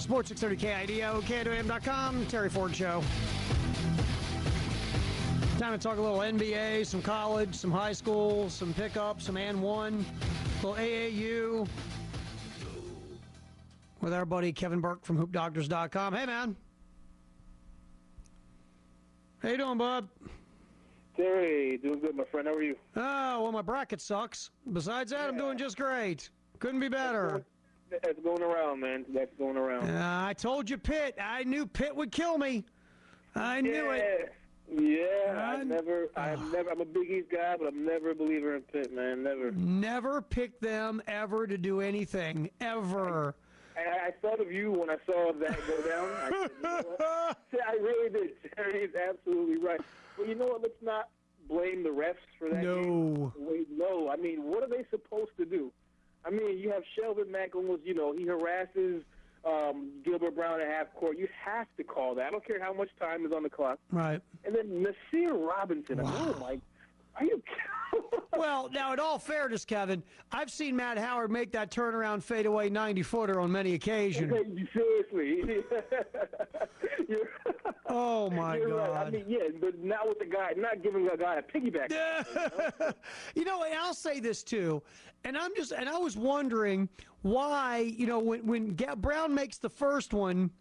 Sports 630 KIDO, KIDOAM.com, Terry Ford Show. Time to talk a little NBA, some college, some high school, some pickup, some AND1, a little AAU with our buddy Kevin Burke from HoopDoctors.com. Hey, man. How you doing, bud? Terry, doing good, my friend. How are you? Oh, well, my bracket sucks. Besides that, I'm doing just great. Couldn't be better. That's going around, man. That's going around. I told you Pitt. I knew Pitt would kill me. I knew it. Yeah, I'm a Big East guy, but I'm never a believer in Pitt, man. Never. Never picked them ever to do anything, ever. I thought of you when I saw that go down. I said, you know what? I really did. Terry is absolutely right. Well, you know what? Let's not blame the refs for that. No. Wait, no. I mean, what are they supposed to do? I mean, you have Shelvin Mack almost, he harasses Gilbert Brown at half court. You have to call that. I don't care how much time is on the clock. Right. And then Nasir Robinson. Wow. Oh, my. Are you Well, now, in all fairness, Kevin, I've seen Matt Howard make that turnaround fadeaway 90-footer on many occasions. Seriously. Oh, my God. Right. I mean, yeah, but not with the guy, not giving a guy a piggyback. I'll say this, too, and I was wondering why, when Brown makes the first one,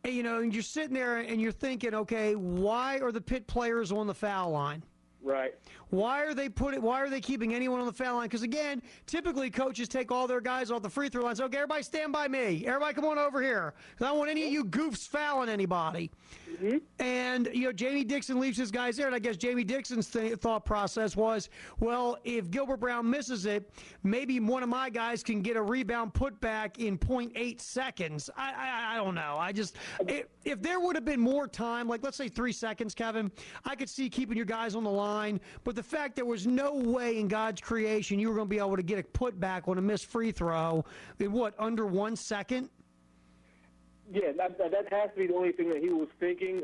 and you're sitting there and you're thinking, okay, why are the Pitt players on the foul line? Right. Why are they keeping anyone on the foul line? Because, again, typically coaches take all their guys off the free throw line. So, okay, everybody stand by me. Everybody come on over here. Because I don't want any of you goofs fouling anybody. Mm-hmm. And, Jamie Dixon leaves his guys there. And I guess Jamie Dixon's thought process was, well, if Gilbert Brown misses it, maybe one of my guys can get a rebound putback in 0.8 seconds. I don't know. If there would have been more time, like let's say 3 seconds, Kevin, I could see keeping your guys on the line. But the fact there was no way in God's creation you were going to be able to get a putback on a missed free throw in under 1 second? Yeah, that has to be the only thing that he was thinking.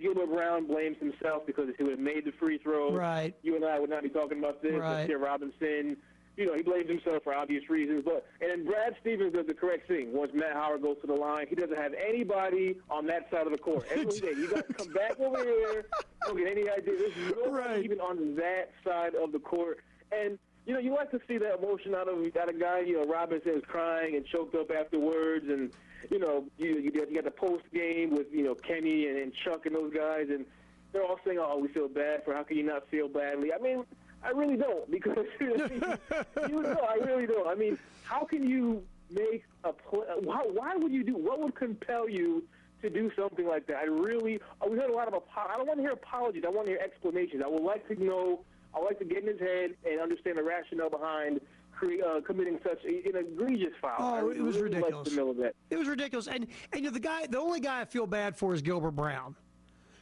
Gilbert Brown blames himself because if he would have made the free throw, right, you and I would not be talking about this. Right. Robinson, he blames himself for obvious reasons. And then Brad Stevens does the correct thing. Once Matt Howard goes to the line, he doesn't have anybody on that side of the court. Every day, you guys come back over here. Don't get any idea. There's nobody even on that side of the court. And, you like to see that emotion out of a guy. Robinson is crying and choked up afterwards. And, you got the post game with, Kenny and Chuck and those guys. And they're all saying, oh, we feel bad for how can you not feel badly? I mean, I really don't, because I really don't. I mean, how can you make a play? Why would you do? What would compel you to do something like that? We heard a lot of I don't want to hear apologies. I want to hear explanations. I would like to know. I would like to get in his head and understand the rationale behind committing such an egregious foul. Oh, it was ridiculous. Like to know that. It was ridiculous, and the only guy I feel bad for is Gilbert Brown.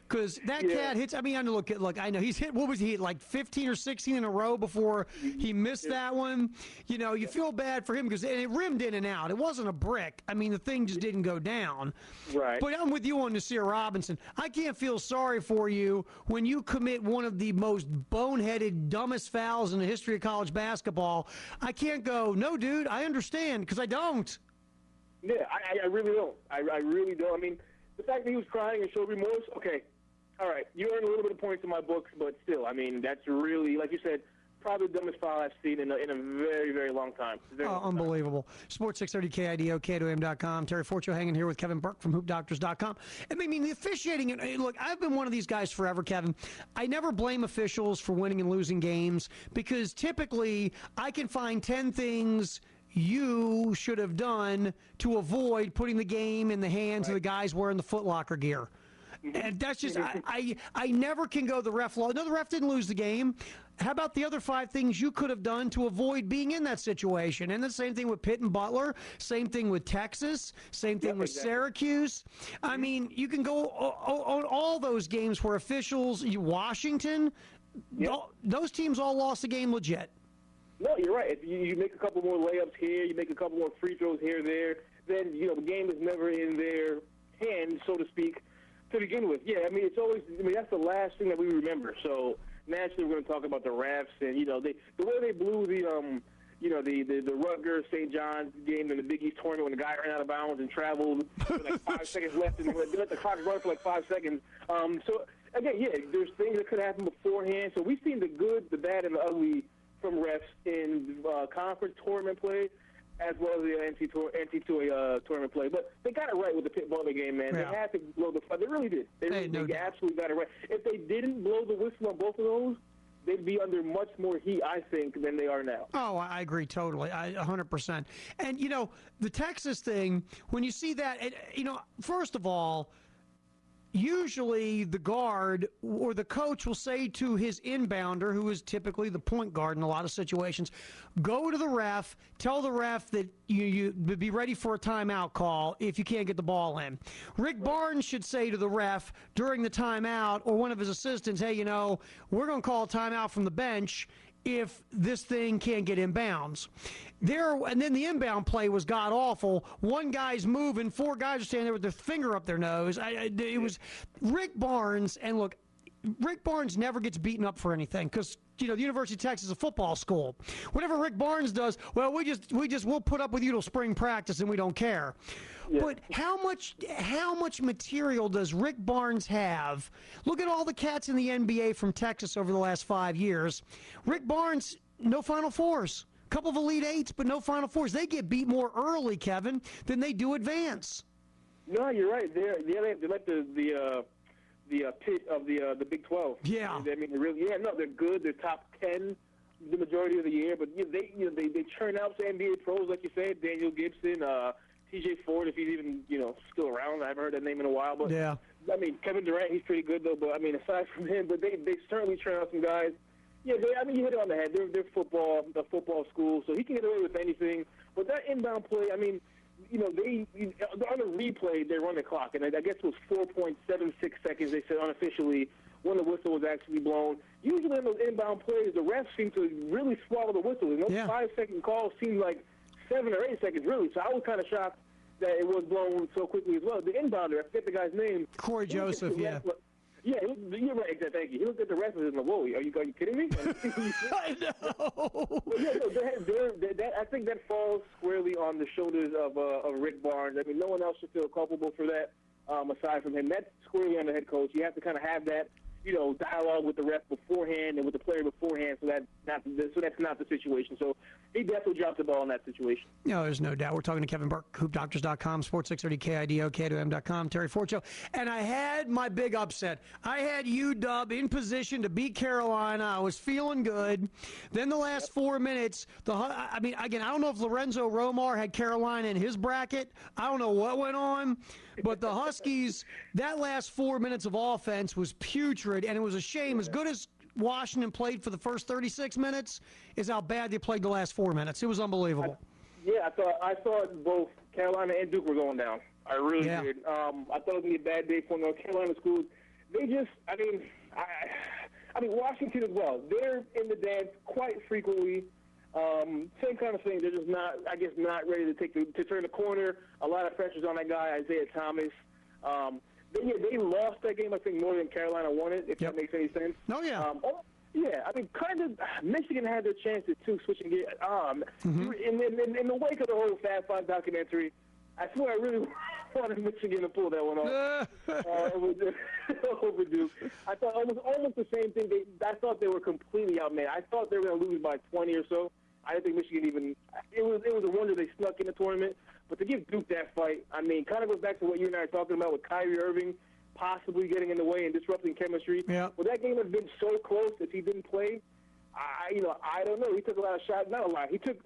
Because that cat hits. I mean, I know he's hit. What was he hit? Like 15 or 16 in a row before he missed that one. You feel bad for him because it rimmed in and out. It wasn't a brick. I mean, the thing just didn't go down. Right. But I'm with you on Nasir Robinson. I can't feel sorry for you when you commit one of the most boneheaded, dumbest fouls in the history of college basketball. I can't go, no, dude. I understand because I don't. Yeah, I really don't. I really don't. I mean, the fact that he was crying and showed remorse. Okay. All right, you earn a little bit of points in my books, but still, I mean, that's really, like you said, probably the dumbest foul I've seen in a very, very long time. Unbelievable. Sports 630 KIDO, KIDOAM.com. Terry Forcho hanging here with Kevin Burke from HoopDoctors.com. I mean, the officiating, look, I've been one of these guys forever, Kevin. I never blame officials for winning and losing games because typically I can find 10 things you should have done to avoid putting the game in the hands of the guys wearing the Foot Locker gear. And that's just, I never can go the ref law. No, the ref didn't lose the game. How about the other 5 things you could have done to avoid being in that situation? And the same thing with Pitt and Butler. Same thing with Texas. Same thing with Syracuse. I mean, you can go on all those games where officials, Washington, those teams all lost the game legit. No, you're right. If you make a couple more layups here, you make a couple more free throws here or there, then, the game is never in their hands, so to speak, to begin with. Yeah, I mean, that's the last thing that we remember. So naturally we're going to talk about the refs and, the way they blew the the Rutgers St. John's game in the Big East tournament when the guy ran out of bounds and traveled with like 5 seconds left and they let the clock run for like 5 seconds. So again, yeah, there's things that could happen beforehand. So we've seen the good, the bad, and the ugly from refs in conference tournament play, as well as the NCAA tournament play. But they got it right with the Pitt Butler game, man. Yeah. They had to blow the – they really did. They absolutely got it right. If they didn't blow the whistle on both of those, they'd be under much more heat, I think, than they are now. Oh, I agree totally. 100%. And, the Texas thing, when you see that, first of all, usually the guard or the coach will say to his inbounder, who is typically the point guard in a lot of situations, go to the ref, tell the ref that you be ready for a timeout call if you can't get the ball in. Rick Barnes should say to the ref during the timeout or one of his assistants, hey, we're going to call a timeout from the bench if this thing can't get inbounds. And then the inbound play was god-awful. One guy's moving, 4 guys are standing there with their finger up their nose. It was Rick Barnes, and look, Rick Barnes never gets beaten up for anything because, the University of Texas is a football school. Whatever Rick Barnes does, well, we'll put up with you till spring practice and we don't care. Yeah. But how much material does Rick Barnes have? Look at all the cats in the NBA from Texas over the last 5 years. Rick Barnes, no Final Fours. A couple of Elite Eights, but no Final Fours. They get beat more early, Kevin, than they do advance. No, you're right. They're like the pit of the Big 12. Yeah. They're good. They're top 10 the majority of the year, but they churn out some NBA pros, like you said, Daniel Gibson, TJ Ford, if he's even still around. I haven't heard that name in a while, but yeah. I mean, Kevin Durant, he's pretty good though. But I mean, aside from him, but they certainly churn out some guys. Yeah, you hit it on the head. They're a football school, so he can get away with anything. But that inbound play, I mean, on the replay, they run the clock, and I guess it was 4.76 seconds, they said unofficially, when the whistle was actually blown. Usually in those inbound plays, the refs seem to really swallow the whistle. And those 5-second calls seem like 7 or 8 seconds, really. So I was kind of shocked that it was blown so quickly as well. The inbounder, I forget the guy's name. Corey Joseph, yeah. Yeah, you're right, exactly. Thank you. He looked at the rest and said, whoa, are you kidding me? I know. I think that falls squarely on the shoulders of Rick Barnes. I mean, no one else should feel culpable for that aside from him. That's squarely on the head coach. You have to kind of have that, dialogue with the ref beforehand and with the player beforehand, so that's not the situation. So he definitely dropped the ball in that situation. No, there's no doubt. We're talking to Kevin Burke, hoopdoctors.com, sports 630 KIDO, KIDOM.com, Terry Forcho. And I had my big upset. I had UW in position to beat Carolina. I was feeling good. Then the last 4 minutes, I don't know if Lorenzo Romar had Carolina in his bracket. I don't know what went on. But the Huskies, that last 4 minutes of offense was putrid, and it was a shame. As good as Washington played for the first 36 minutes is how bad they played the last 4 minutes. It was unbelievable. I thought both Carolina and Duke were going down. I really did. I thought it was going to be a bad day for the Carolina schools. They just, Washington as well. They're in the dance quite frequently. Same kind of thing. They're just not ready to turn the corner. A lot of pressure's on that guy, Isaiah Thomas. They lost that game, I think, more than Carolina won it, if that makes any sense. Oh, yeah. Kind of, Michigan had their chances, too, switching gears. In the wake of the whole Fab Five documentary, I swear I really wanted Michigan to pull that one off over Duke. I thought almost the same thing. I thought they were completely outmatched. I thought they were going to lose by 20 or so. I didn't think Michigan even – it was a wonder they snuck in the tournament. But to give Duke that fight, kind of goes back to what you and I are talking about with Kyrie Irving possibly getting in the way and disrupting chemistry. Yeah. Well, that game has been so close if he didn't play. I don't know. He took a lot of shots. Not a lot. He took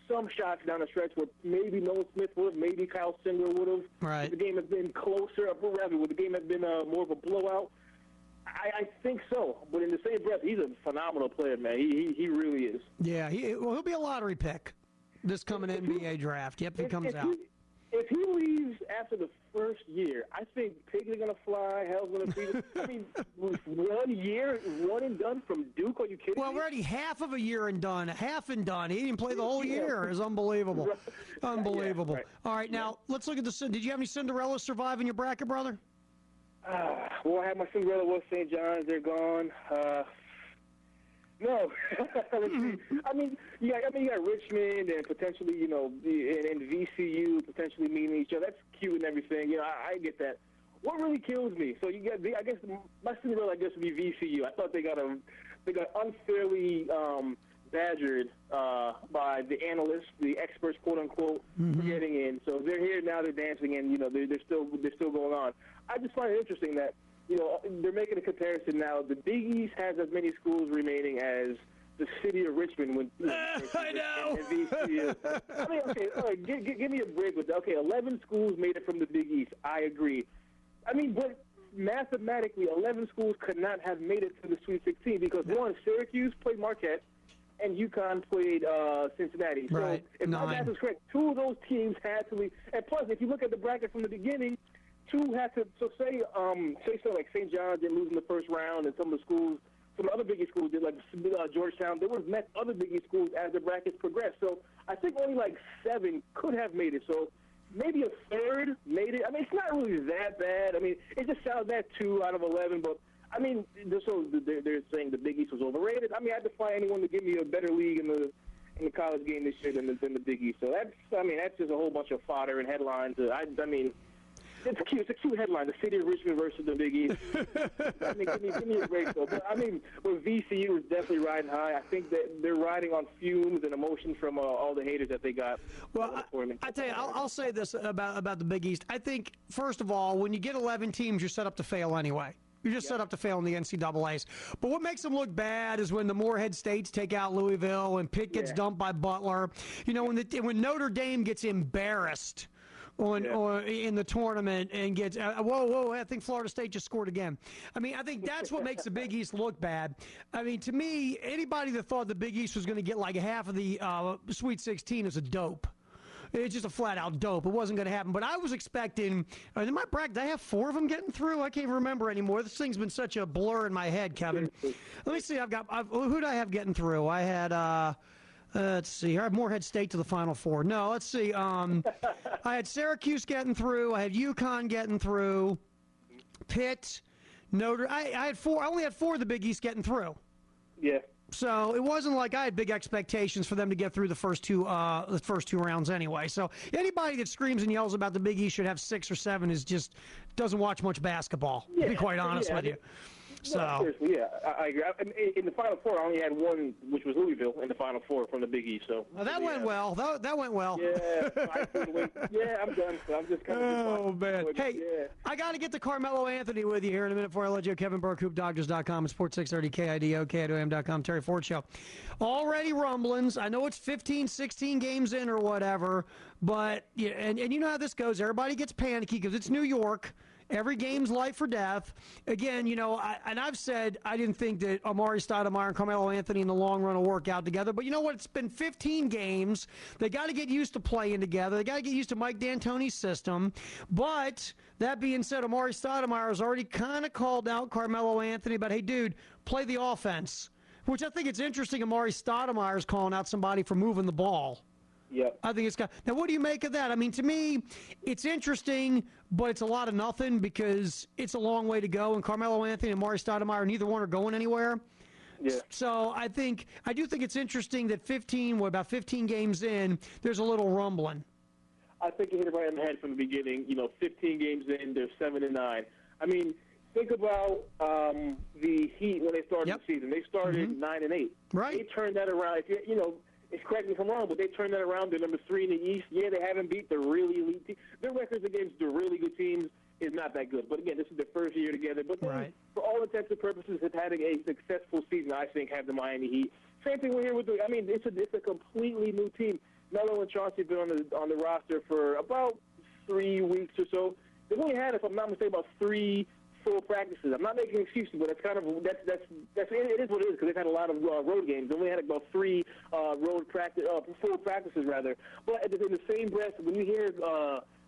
some shots down the stretch where maybe Nolan Smith would, maybe Kyle Singler would have. Right. If the game has been closer, would the game have been more of a blowout? I think so. But in the same breath, he's a phenomenal player, man. He really is. Yeah. He'll be a lottery pick this coming NBA draft. Yep, he comes out. If he leaves after the first year, I think pigs are going to fly, hell's going to freeze. 1 year, one and done from Duke? Are you kidding me? Well, already half of a year and done. Half and done. He didn't play the whole year. It's unbelievable. Unbelievable. Right. All right, now, let's look at the – did you have any Cinderella survive in your bracket, brother? Well, I had my Cinderella was St. John's. They're gone. No. Let's see. You got Richmond and potentially, and VCU potentially meeting each other. That's cute and everything. I get that. What really kills me? So you got, I guess my Cinderella, would be VCU. I thought they got unfairly badgered by the analysts, the experts, quote unquote, for getting in. So they're here now. They're dancing, and they're still going on. I just find it interesting that they're making a comparison now. The Big East has as many schools remaining as the city of Richmond when I know. And VCU. Okay, all right, give me a break with that. Okay, 11 schools made it from the Big East. I agree. But mathematically, 11 schools could not have made it to the Sweet 16 because, one, Syracuse played Marquette and UConn played Cincinnati. So right. if my math is correct, two of those teams had to leave. And plus, if you look at the bracket from the beginning, two had to. So say like St. John's didn't lose in the first round, and some of the schools, some other Big East schools did, like Georgetown. They would have met other Big East schools as the brackets progressed. So I think only like 7 could have made it. So maybe a third made it. It's not really that bad. It just sounds bad 2 out of 11. But so they're saying the Big East was overrated. I defy anyone to give me a better league in the college game this year than the Big East. So that's just a whole bunch of fodder and headlines. It's cute. It's a cute headline: the city of Richmond versus the Big East. Give me a break though. But VCU is definitely riding high. I think that they're riding on fumes and emotion from all the haters that they got. Well, I tell you, I'll say this about the Big East. I think first of all, when you get 11 teams, you're set up to fail anyway. You're just set up to fail in the NCAAs. But what makes them look bad is when the Morehead States take out Louisville and Pitt gets dumped by Butler. When Notre Dame gets embarrassed or in the tournament and gets I think Florida State just scored again. I think that's what makes the Big East look bad. To me, anybody that thought the Big East was going to get like half of the Sweet 16 is a dope. It's just a flat-out dope. It wasn't going to happen. But I was expecting in my bracket, did I have 4 of them getting through? I can't remember anymore. This thing's been such a blur in my head, Kevin. Let me see. Who did I have getting through? I had let's see. I have Morehead State to the Final Four. No, let's see. I had Syracuse getting through. I had UConn getting through. Pitt, Notre. I had 4. I only had 4 of the Big East getting through. Yeah. So it wasn't like I had big expectations for them to get through the first two rounds anyway. So anybody that screams and yells about the Big East should have 6 or 7 is just doesn't watch much basketball. To be quite honest with you. So seriously, I agree. In the Final Four, I only had 1, which was Louisville, in the Final Four from the Big East. So that went well. That went well. Yeah, I'm done. So I'm just kind of. Oh man! Hey, I got to get to Carmelo Anthony with you here in a minute before I let you. Kevin Burke, HoopDoctors.com, and Sports 630 KIDO, KIDOM.com. Terry Ford Show. Already rumblings. I know it's 15, 16 games in or whatever, but and you know how this goes. Everybody gets panicky because it's New York. Every game's life or death. Again, and I've said I didn't think that Amari Stoudemire and Carmelo Anthony in the long run will work out together. But you know what? It's been 15 games. They got to get used to playing together. They got to get used to Mike D'Antoni's system. But that being said, Amari Stoudemire has already kind of called out Carmelo Anthony. But, hey, dude, play the offense, which I think it's interesting Amari Stoudemire is calling out somebody for moving the ball. Yep. I think it's got. Now, what do you make of that? To me, it's interesting, but it's a lot of nothing because it's a long way to go. And Carmelo Anthony and Amari Stoudemire, neither one are going anywhere. Yeah. So I do think it's interesting that about 15 games in, there's a little rumbling. I think you hit it right on the head from the beginning. 15 games in, they're 7-9. Think about the Heat when they started the season. They started 9-8. Right. They turned that around. Correct me if I'm wrong, but they turned that around. They're number 3 in the East. Yeah, they haven't beat the really elite teams. Their records against the really good teams is not that good. But again, this is their first year together. But they, for all intents and purposes, have had a successful season. I think have the Miami Heat. Same thing we're here with. It's a completely new team. Melo and Chauncey have been on the roster for about 3 weeks or so. They've only had, if I'm not mistaken, about 3 full practices. I'm not making excuses, but it's kind of it is what it is because they've had a lot of road games. They only had about 3 full practices rather. But in the same breath, when you hear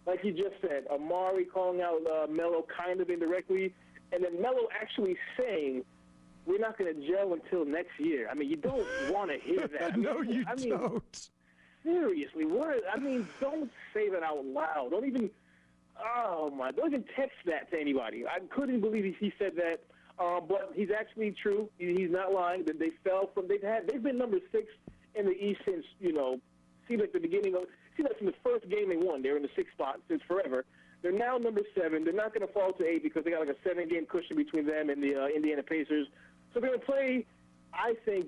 like you just said, Amari calling out Melo kind of indirectly, and then Melo actually saying, "We're not going to gel until next year." You don't want to hear that. No, you don't. Seriously, don't say that out loud. Don't even text that to anybody. I couldn't believe he said that But he's actually true. He's not lying. That they fell from. They've been number 6 in the East since seems like the beginning of. Seems like from the first game they won. They're in the 6th spot since forever. They're now number 7. They're not going to fall to 8 because they got like a 7-game cushion between them and the Indiana Pacers. So they're going to play, I think,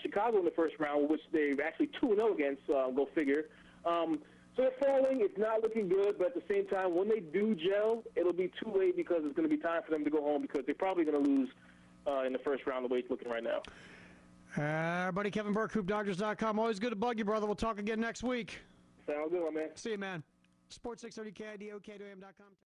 Chicago in the first round, which they're actually 2-0 against. Go figure. So they're falling. It's not looking good, but at the same time, when they do gel, it'll be too late because it's going to be time for them to go home because they're probably going to lose in the first round the way it's looking right now. Buddy Kevin Burke, HoopDoctors.com. Always good to bug you, brother. We'll talk again next week. Sounds good, my man. See you, man. Sports 630 KIDO, KIDOAM.com.